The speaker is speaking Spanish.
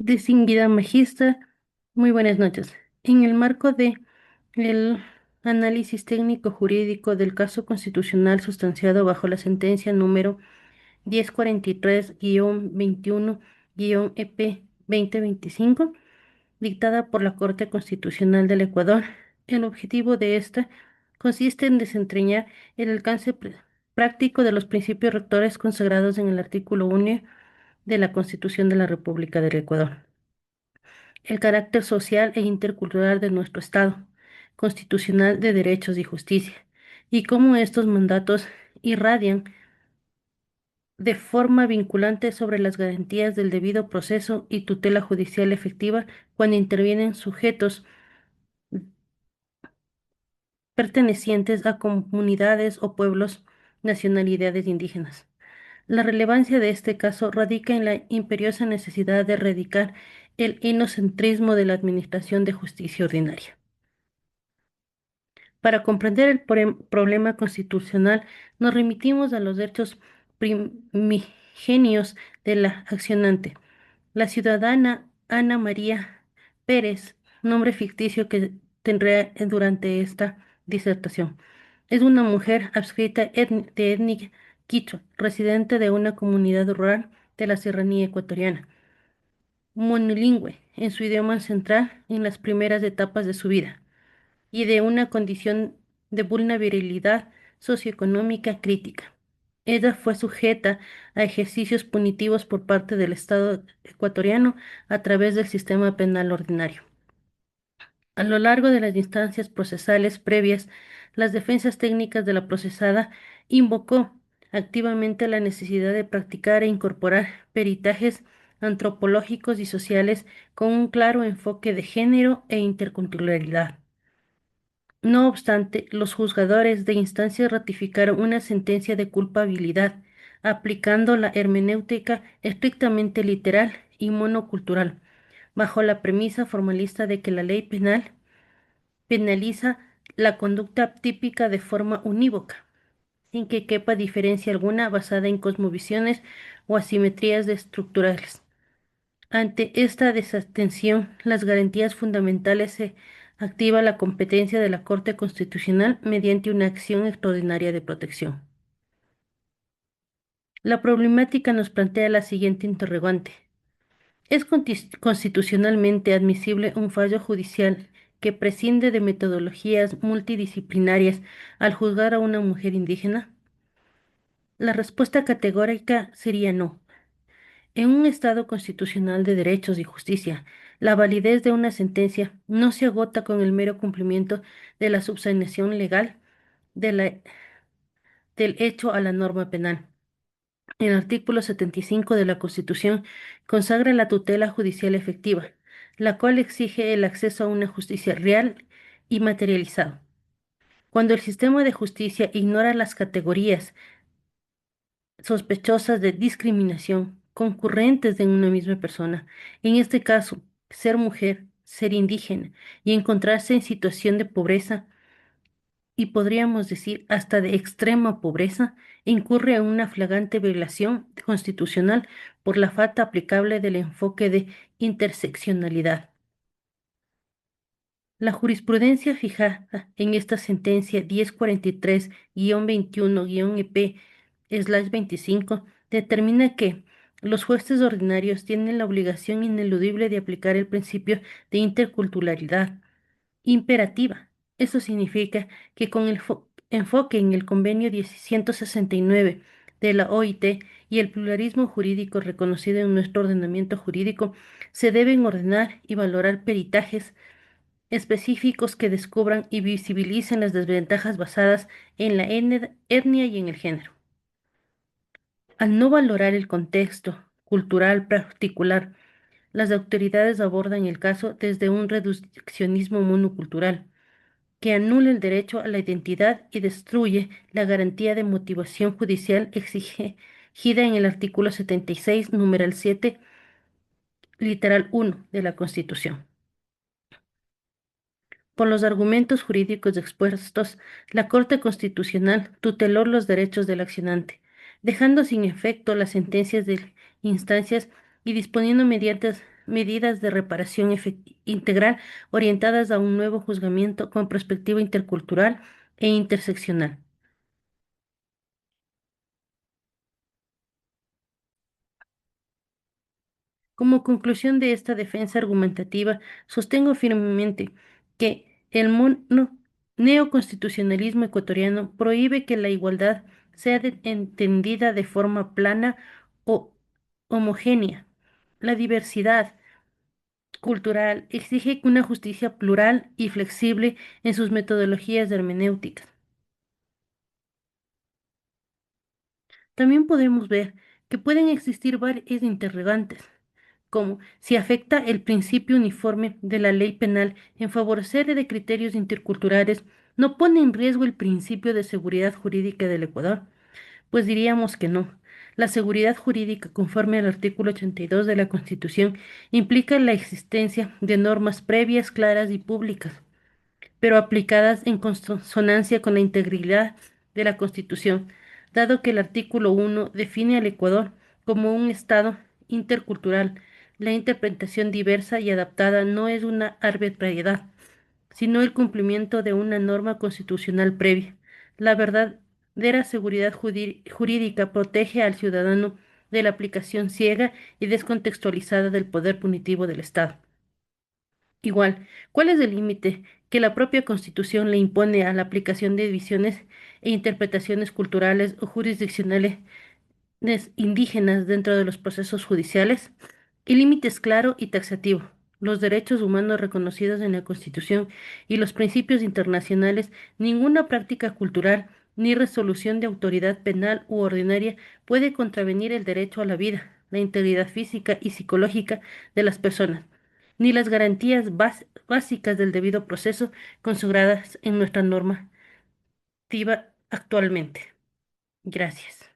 Distinguida magistra, muy buenas noches. En el marco de el análisis técnico jurídico del caso constitucional sustanciado bajo la sentencia número 1043-21-EP 2025, dictada por la Corte Constitucional del Ecuador, el objetivo de esta consiste en desentrañar el alcance práctico de los principios rectores consagrados en el artículo 1 de la Constitución de la República del Ecuador, el carácter social e intercultural de nuestro Estado constitucional de derechos y justicia, y cómo estos mandatos irradian de forma vinculante sobre las garantías del debido proceso y tutela judicial efectiva cuando intervienen sujetos pertenecientes a comunidades o pueblos, nacionalidades indígenas. La relevancia de este caso radica en la imperiosa necesidad de erradicar el etnocentrismo de la Administración de Justicia Ordinaria. Para comprender el problema constitucional, nos remitimos a los derechos primigenios de la accionante, la ciudadana Ana María Pérez, nombre ficticio que tendré durante esta disertación. Es una mujer adscrita de etnia quichua, residente de una comunidad rural de la serranía ecuatoriana, monolingüe en su idioma ancestral en las primeras etapas de su vida y de una condición de vulnerabilidad socioeconómica crítica. Ella fue sujeta a ejercicios punitivos por parte del Estado ecuatoriano a través del sistema penal ordinario. A lo largo de las instancias procesales previas, las defensas técnicas de la procesada invocó activamente la necesidad de practicar e incorporar peritajes antropológicos y sociales con un claro enfoque de género e interculturalidad. No obstante, los juzgadores de instancia ratificaron una sentencia de culpabilidad, aplicando la hermenéutica estrictamente literal y monocultural, bajo la premisa formalista de que la ley penal penaliza la conducta típica de forma unívoca, sin que quepa diferencia alguna basada en cosmovisiones o asimetrías estructurales. Ante esta desatención, las garantías fundamentales se activa la competencia de la Corte Constitucional mediante una acción extraordinaria de protección. La problemática nos plantea la siguiente interrogante. ¿Es constitucionalmente admisible un fallo judicial que prescinde de metodologías multidisciplinarias al juzgar a una mujer indígena? La respuesta categórica sería no. En un Estado constitucional de derechos y justicia, la validez de una sentencia no se agota con el mero cumplimiento de la subsanción legal de del hecho a la norma penal. El artículo 75 de la Constitución consagra la tutela judicial efectiva, la cual exige el acceso a una justicia real y materializada. Cuando el sistema de justicia ignora las categorías sospechosas de discriminación concurrentes en una misma persona, en este caso, ser mujer, ser indígena y encontrarse en situación de pobreza, y podríamos decir hasta de extrema pobreza, incurre en una flagrante violación constitucional por la falta aplicable del enfoque de interseccionalidad. La jurisprudencia fijada en esta sentencia 1043-21-EP/25 determina que los jueces ordinarios tienen la obligación ineludible de aplicar el principio de interculturalidad imperativa. Eso significa que con el enfoque en el convenio 169 de la OIT y el pluralismo jurídico reconocido en nuestro ordenamiento jurídico, se deben ordenar y valorar peritajes específicos que descubran y visibilicen las desventajas basadas en la etnia y en el género. Al no valorar el contexto cultural particular, las autoridades abordan el caso desde un reduccionismo monocultural que anula el derecho a la identidad y destruye la garantía de motivación judicial exigida en el artículo 76, numeral 7, literal 1 de la Constitución. Por los argumentos jurídicos expuestos, la Corte Constitucional tuteló los derechos del accionante, dejando sin efecto las sentencias de instancias y disponiendo medidas de reparación integral orientadas a un nuevo juzgamiento con perspectiva intercultural e interseccional. Como conclusión de esta defensa argumentativa, sostengo firmemente que el neoconstitucionalismo ecuatoriano prohíbe que la igualdad sea entendida de forma plana o homogénea. La diversidad cultural exige una justicia plural y flexible en sus metodologías de hermenéutica. También podemos ver que pueden existir varias interrogantes, como si afecta el principio uniforme de la ley penal en favorecer de criterios interculturales, no pone en riesgo el principio de seguridad jurídica del Ecuador. Pues diríamos que no. La seguridad jurídica, conforme al artículo 82 de la Constitución, implica la existencia de normas previas, claras y públicas, pero aplicadas en consonancia con la integridad de la Constitución, dado que el artículo 1 define al Ecuador como un Estado intercultural. La interpretación diversa y adaptada no es una arbitrariedad, sino el cumplimiento de una norma constitucional previa. La verdadera seguridad jurídica protege al ciudadano de la aplicación ciega y descontextualizada del poder punitivo del Estado. Igual, ¿cuál es el límite que la propia Constitución le impone a la aplicación de visiones e interpretaciones culturales o jurisdiccionales indígenas dentro de los procesos judiciales? El límite es claro y taxativo. Los derechos humanos reconocidos en la Constitución y los principios internacionales, ninguna práctica cultural ni resolución de autoridad penal u ordinaria puede contravenir el derecho a la vida, la integridad física y psicológica de las personas, ni las garantías básicas del debido proceso consagradas en nuestra normativa actualmente. Gracias.